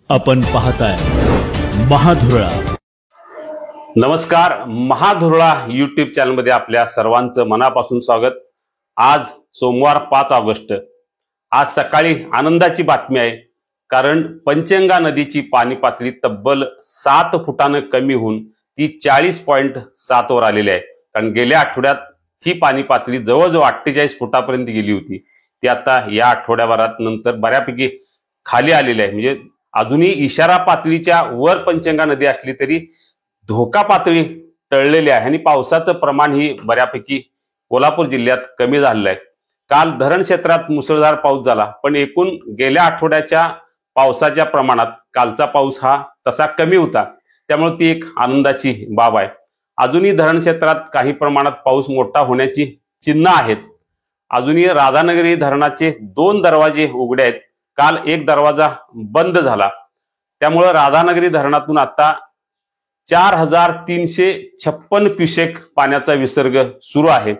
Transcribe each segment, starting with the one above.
आपण पाहताय महाधुरळा। नमस्कार, महाधुरळा यूट्यूब चॅनलमध्ये आपल्या सर्वांचं मनापासून स्वागत। आज सोमवार 5 ऑगस्ट। आज सकाळी आनंदाची बातमी आहे, कारण पंचगंगा नदीची पाणी पातळी तब्बल 7 फुटांनी कमी होऊन ती 40.7 वर आलेली आहे। कारण गेल्या आठवड्यात ही पाणी पातळी जवळजवळ 48 फुटापर्यंत गेली होती। ती आता या आठवड्याभरात नंतर बऱ्यापैकी खाली आलेली आहे। म्हणजे अजूनही इशारा पातळीच्या वर पंचगंगा नदी असली तरी धोका पातळी टळलेली आहे आणि पावसाचं प्रमाण ही बऱ्यापैकी कोल्हापूर जिल्ह्यात कमी झालेलं आहे। काल धरण क्षेत्रात मुसळधार पाऊस झाला, पण एकूण गेल्या आठवड्याच्या पावसाच्या प्रमाणात कालचा पाऊस हा तसा कमी होता, त्यामुळे ती एक आनंदाची बाब आहे। अजूनही धरण क्षेत्रात काही प्रमाणात पाऊस मोठा होण्याची चिन्ह आहेत। अजूनही राधानगरी धरणाचे 2 दरवाजे उघडे आहेत। काल एक दरवाजा बंद झाला, त्यामुळे राधानगरी धरणातून आता 4356 क्युसेक पाण्याचा विसर्ग सुरू आहे।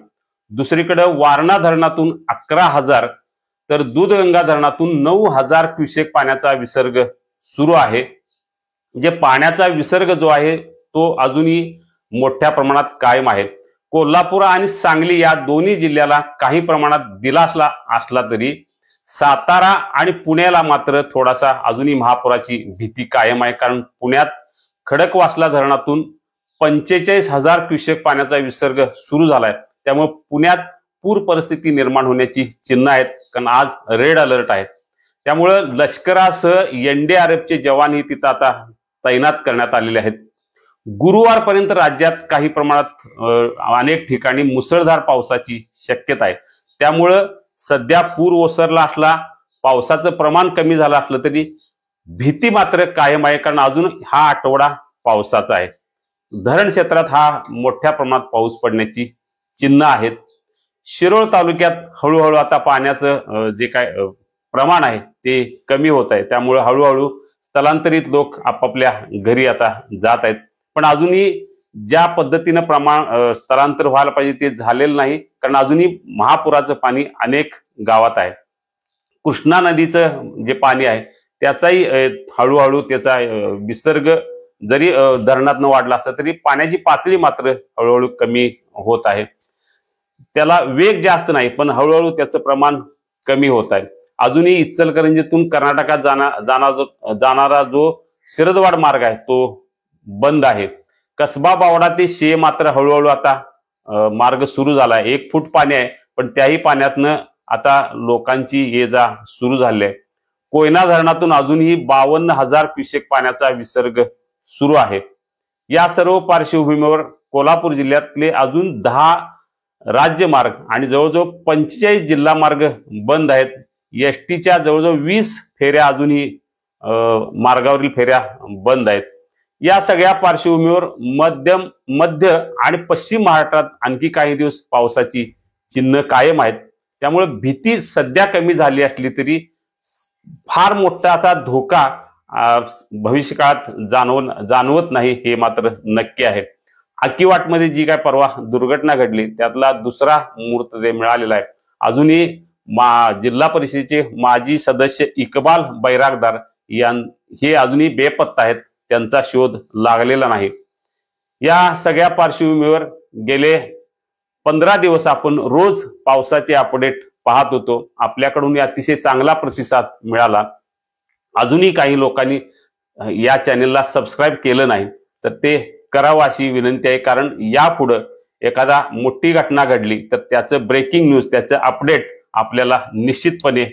दुसरीकडे वारणा धरणातून 11,000 तर दूधगंगा धरणातून 9,000 क्युसेक पाण्याचा विसर्ग सुरू आहे। म्हणजे पाण्याचा विसर्ग जो आहे तो अजूनही मोठ्या प्रमाणात कायम आहे। कोल्हापूर आणि सांगली या दोन्ही जिल्ह्याला काही प्रमाणात दिलासा असला तरी सातारा आणि पुण्याला मात्र थोडासा अजूनही महापुराची भीती कायम आहे। कारण पुण्यात खडकवासला धरणातून 45,000 क्युसेक पाण्याचा विसर्ग सुरू झालाय, त्यामुळे पुण्यात पूर परिस्थिती निर्माण होण्याची चिन्ह आहेत। कारण आज रेड अलर्ट आहे, त्यामुळे लष्करासह एनडीआरएफचे जवानही तिथं आता तैनात करण्यात आलेले आहेत। गुरुवारपर्यंत राज्यात काही प्रमाणात अनेक ठिकाणी मुसळधार पावसाची शक्यता आहे। त्यामुळे सध्या पूर ओसरला असला, पावसाचं प्रमाण कमी झालं असलं तरी भीती मात्र कायम आहे। कारण अजून हा आठवडा पावसाचा आहे। धरण क्षेत्रात हा मोठ्या प्रमाणात पाऊस पडण्याची चिन्ह आहेत। शिरोळ तालुक्यात हळूहळू आता पाण्याचं जे काय प्रमाण आहे ते कमी होत आहे, त्यामुळे हळूहळू स्थलांतरित लोक आपापल्या घरी आता जात आहेत। पण अजूनही ज्या पद्धतीने प्रमाण स्थलांतर व्हायला पाहिजे ते झालेलं नाही, कारण अजूनही महापुराचं पाणी अनेक गावात आहे। कृष्णा नदीचं जे पाणी आहे त्याचाही हळूहळू त्याचा विसर्ग जरी धरणातनं वाढला असला तरी पाण्याची पातळी मात्र हळूहळू कमी होत आहे। त्याला वेग जास्त नाही, पण हळूहळू त्याचं प्रमाण कमी होत आहे। अजूनही इचलकरंजीतून कर्नाटकात जाणारा जो शिरदवाड मार्ग आहे तो बंद आहे। कसबा बावडा ते शे मात्र हळूहळू आता मार्ग सुरू झाला आहे। 1 फूट पाणी आहे, पण त्याही पाण्यातनं आता लोकांची ये जा सुरू झाली आहे। कोयना धरणातून अजूनही 52,000 क्युसेक पाण्याचा विसर्ग सुरू आहे। या सर्व पार्श्वभूमीवर कोल्हापूर जिल्ह्यातले अजून 10 राज्यमार्ग आणि जवळजवळ 45 जिल्हा मार्ग बंद आहेत। एसटीच्या जवळजवळ 20 फेऱ्या अजूनही मार्गावरील फेऱ्या बंद आहेत। या सगळ्या पार्श्वभूमीवर मध्य आणि पश्चिम महाराष्ट्रात आणखी काही दिवस पावसाची चिन्ह कायम आहेत। त्यामुळे भीती सध्या कमी झाली असली तरी फार मोठा असा धोका भविष्यकाळात जाणवत नाही हे मात्र नक्की आहे। आकिवाटमध्ये जी काय परवा दुर्घटना घडली त्यातला दुसरा मृतदेह मिळालेला आहे। अजूनही जिल्हा परिषदेचे माजी सदस्य इकबाल बैरागदार हे अजूनही बेपत्ता आहेत, त्यांचा शोध लागलेला नाही। या सगळ्या पार्श्वभूमीवर गेले 15 दिवस आपण रोज पावसाचे अपडेट पाहत होतो। आपल्याकडून अतिशय चांगला प्रतिसाद मिळाला। अजूनही काही लोकांनी या चॅनेलला सबस्क्राईब केलं नाही तर ते करावं अशी विनंती आहे। कारण यापुढे एखादा मोठी घटना घडली तर त्याचं ब्रेकिंग न्यूज, त्याचं अपडेट आपल्याला निश्चितपणे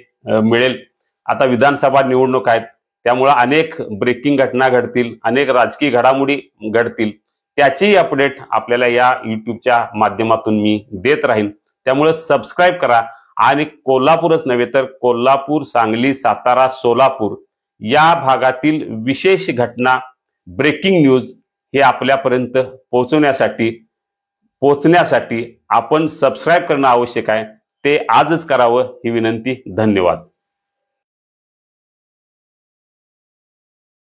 मिळेल। आता विधानसभा निवडणूक आहेत, त्यामुळे अनेक ब्रेकिंग घटना घडतील, अनेक राजकीय घडामोडी घडतील, त्याचीही अपडेट आपल्याला या यूट्यूबच्या माध्यमातून मी देत राहीन। त्यामुळे सबस्क्राईब करा आणि कोल्हापूरच नव्हे तर कोल्हापूर, सांगली, सातारा, सोलापूर या भागातील विशेष घटना, ब्रेकिंग न्यूज हे आपल्यापर्यंत पोहोचण्यासाठी आपण सबस्क्राईब करणं आवश्यक आहे। ते आजच करावं ही विनंती। धन्यवाद।